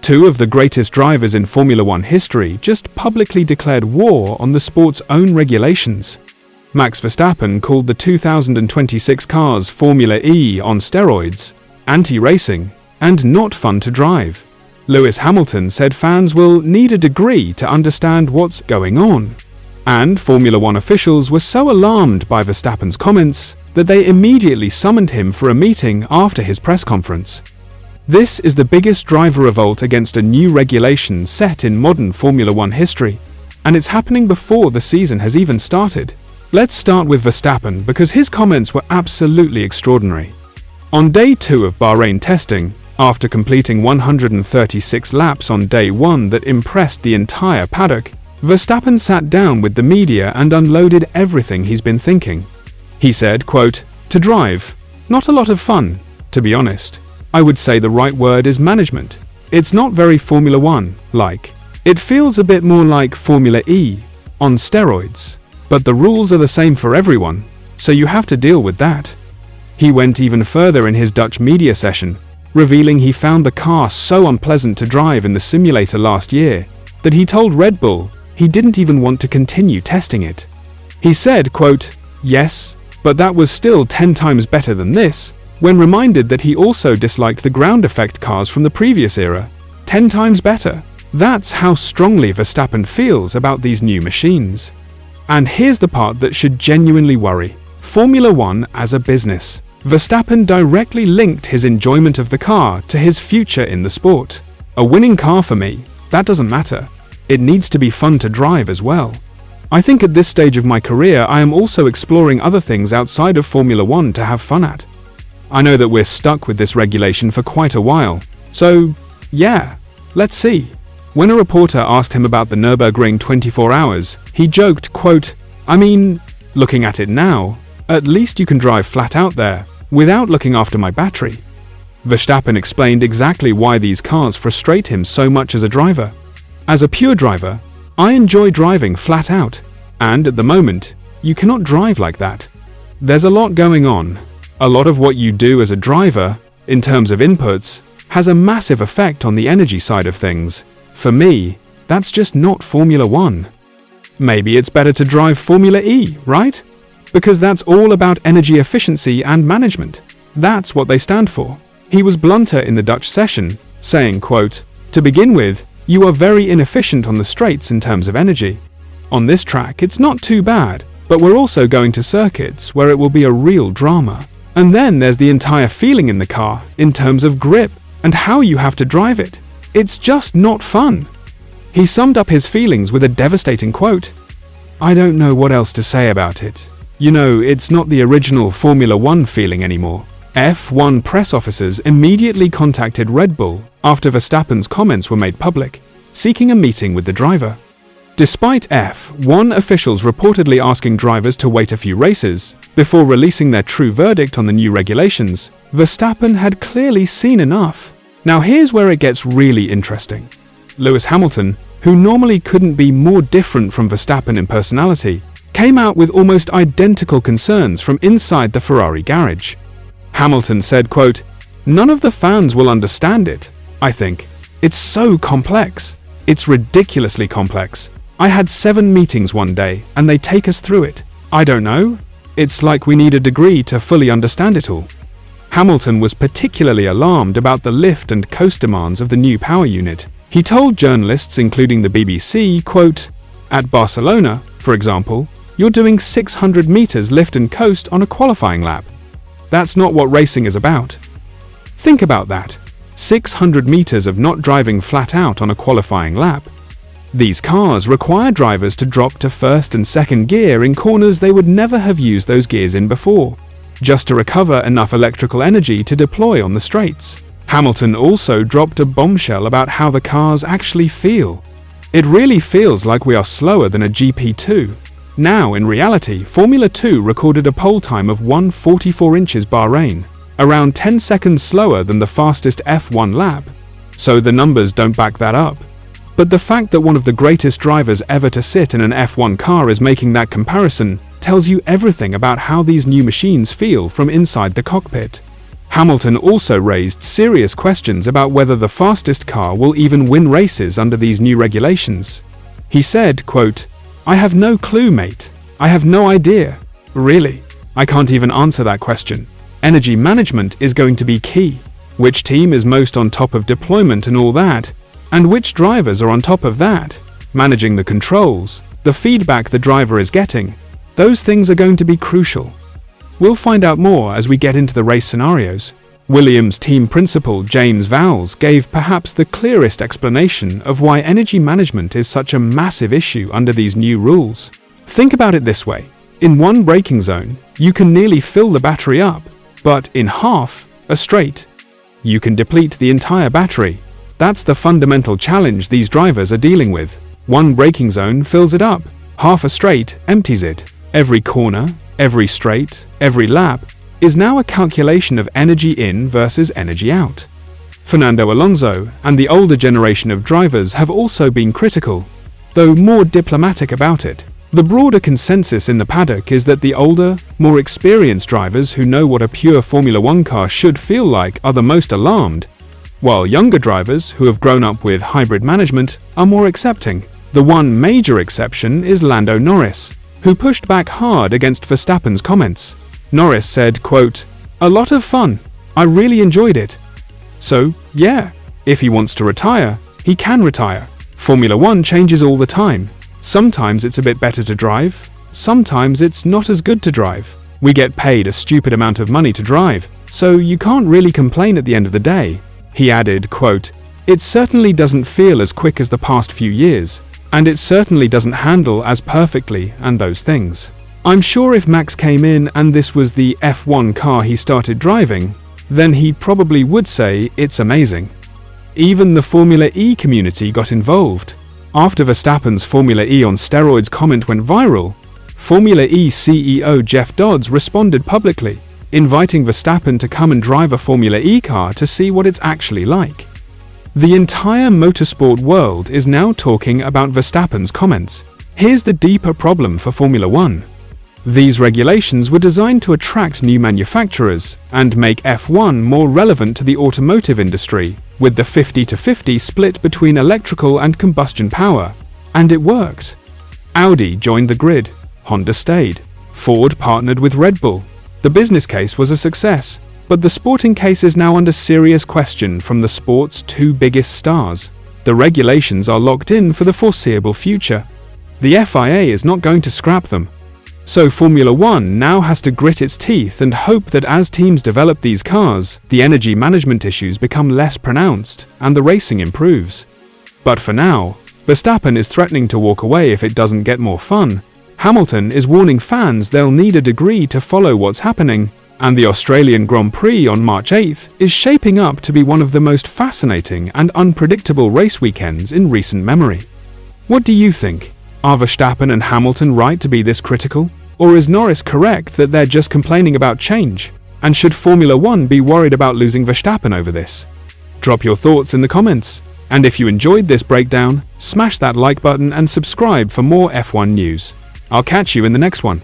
Two of the greatest drivers in Formula One history just publicly declared war on the sport's own regulations. Max Verstappen called the 2026 cars Formula E on steroids, anti-racing, and not fun to drive. Lewis Hamilton said fans will need a degree to understand what's going on. And Formula One officials were so alarmed by Verstappen's comments that they immediately summoned him for a meeting after his press conference. This is the biggest driver revolt against a new regulation set in modern Formula One history, and it's happening before the season has even started. Let's start with Verstappen because his comments were absolutely extraordinary. On day 2 of Bahrain testing, after completing 136 laps on day 1 that impressed the entire paddock, Verstappen sat down with the media and unloaded everything he's been thinking. He said, quote, "To drive, not a lot of fun, to be honest. I would say the right word is management. It's not very Formula One like. It feels a bit more like Formula E on steroids. But the rules are the same for everyone, so you have to deal with that." He went even further in his Dutch media session, revealing he found the car so unpleasant to drive in the simulator last year that he told Red Bull he didn't even want to continue testing it. He said, quote, "Yes, but that was still 10 times better than this," when reminded that he also disliked the ground effect cars from the previous era. 10 times better. That's how strongly Verstappen feels about these new machines. And here's the part that should genuinely worry. Formula One as a business. Verstappen directly linked his enjoyment of the car to his future in the sport. A winning car for me, that doesn't matter. It needs to be fun to drive as well. I think at this stage of my career I am also exploring other things outside of Formula One to have fun at. I know that we're stuck with this regulation for quite a while, so yeah, let's see. When a reporter asked him about the Nürburgring 24 hours, he joked, quote, "I mean, looking at it now, at least you can drive flat out there, without looking after my battery." Verstappen explained exactly why these cars frustrate him so much as a driver. "As a pure driver, I enjoy driving flat out, and at the moment, you cannot drive like that. There's a lot going on. A lot of what you do as a driver, in terms of inputs, has a massive effect on the energy side of things. For me, that's just not Formula One. Maybe it's better to drive Formula E, right? Because that's all about energy efficiency and management. That's what they stand for." He was blunter in the Dutch session, saying, quote, "To begin with, you are very inefficient on the straights in terms of energy. On this track, it's not too bad, but we're also going to circuits where it will be a real drama. And then there's the entire feeling in the car, in terms of grip, and how you have to drive it. It's just not fun." He summed up his feelings with a devastating quote, "I don't know what else to say about it. You know, it's not the original Formula One feeling anymore." F1 press officers immediately contacted Red Bull after Verstappen's comments were made public, seeking a meeting with the driver. Despite F1 officials reportedly asking drivers to wait a few races before releasing their true verdict on the new regulations, Verstappen had clearly seen enough. Now here's where it gets really interesting. Lewis Hamilton, who normally couldn't be more different from Verstappen in personality, came out with almost identical concerns from inside the Ferrari garage. Hamilton said, quote, "None of the fans will understand it, I think. It's so complex. It's ridiculously complex. I had 7 meetings one day, and they take us through it. I don't know. It's like we need a degree to fully understand it all." Hamilton was particularly alarmed about the lift and coast demands of the new power unit. He told journalists, including the BBC, quote, "At Barcelona, for example, you're doing 600 meters lift and coast on a qualifying lap. That's not what racing is about." Think about that. 600 meters of not driving flat out on a qualifying lap. These cars require drivers to drop to first and second gear in corners they would never have used those gears in before, just to recover enough electrical energy to deploy on the straights. Hamilton also dropped a bombshell about how the cars actually feel. "It really feels like we are slower than a GP2. Now, in reality, Formula 2 recorded a pole time of 1:44 inches Bahrain, around 10 seconds slower than the fastest F1 lap. So the numbers don't back that up. But the fact that one of the greatest drivers ever to sit in an F1 car is making that comparison tells you everything about how these new machines feel from inside the cockpit. Hamilton also raised serious questions about whether the fastest car will even win races under these new regulations. He said, quote, "I have no clue, mate. I have no idea. Really. I can't even answer that question. Energy management is going to be key. Which team is most on top of deployment and all that, and which drivers are on top of that. Managing the controls, the feedback the driver is getting, those things are going to be crucial. We'll find out more as we get into the race scenarios." Williams team principal James Vowles gave perhaps the clearest explanation of why energy management is such a massive issue under these new rules. Think about it this way. In one braking zone, you can nearly fill the battery up, but in half, a straight, you can deplete the entire battery. That's the fundamental challenge these drivers are dealing with. One braking zone fills it up, half a straight empties it. Every corner, every straight, every lap is now a calculation of energy in versus energy out. Fernando Alonso and the older generation of drivers have also been critical, though more diplomatic about it. The broader consensus in the paddock is that the older, more experienced drivers who know what a pure Formula One car should feel like are the most alarmed, while younger drivers who have grown up with hybrid management are more accepting. The one major exception is Lando Norris, who pushed back hard against Verstappen's comments. Norris said, quote, "A lot of fun. I really enjoyed it. So, yeah, if he wants to retire, he can retire. Formula One changes all the time. Sometimes it's a bit better to drive, sometimes it's not as good to drive. We get paid a stupid amount of money to drive, so you can't really complain at the end of the day." He added, quote, "It certainly doesn't feel as quick as the past few years, and it certainly doesn't handle as perfectly and those things. I'm sure if Max came in and this was the F1 car he started driving, then he probably would say it's amazing." Even the Formula E community got involved. After Verstappen's Formula E on steroids comment went viral, Formula E CEO Jeff Dodds responded publicly, inviting Verstappen to come and drive a Formula E car to see what it's actually like. The entire motorsport world is now talking about Verstappen's comments. Here's the deeper problem for Formula One. These regulations were designed to attract new manufacturers and make F1 more relevant to the automotive industry, with the 50-50 split between electrical and combustion power. And it worked. Audi joined the grid. Honda stayed. Ford partnered with Red Bull. The business case was a success, but the sporting case is now under serious question from the sport's two biggest stars. The regulations are locked in for the foreseeable future. The FIA is not going to scrap them. So Formula One now has to grit its teeth and hope that as teams develop these cars, the energy management issues become less pronounced and the racing improves. But for now, Verstappen is threatening to walk away if it doesn't get more fun. Hamilton is warning fans they'll need a degree to follow what's happening, and the Australian Grand Prix on March 8th is shaping up to be one of the most fascinating and unpredictable race weekends in recent memory. What do you think? Are Verstappen and Hamilton right to be this critical? Or is Norris correct that they're just complaining about change? And should Formula One be worried about losing Verstappen over this? Drop your thoughts in the comments. And if you enjoyed this breakdown, smash that like button and subscribe for more F1 news. I'll catch you in the next one.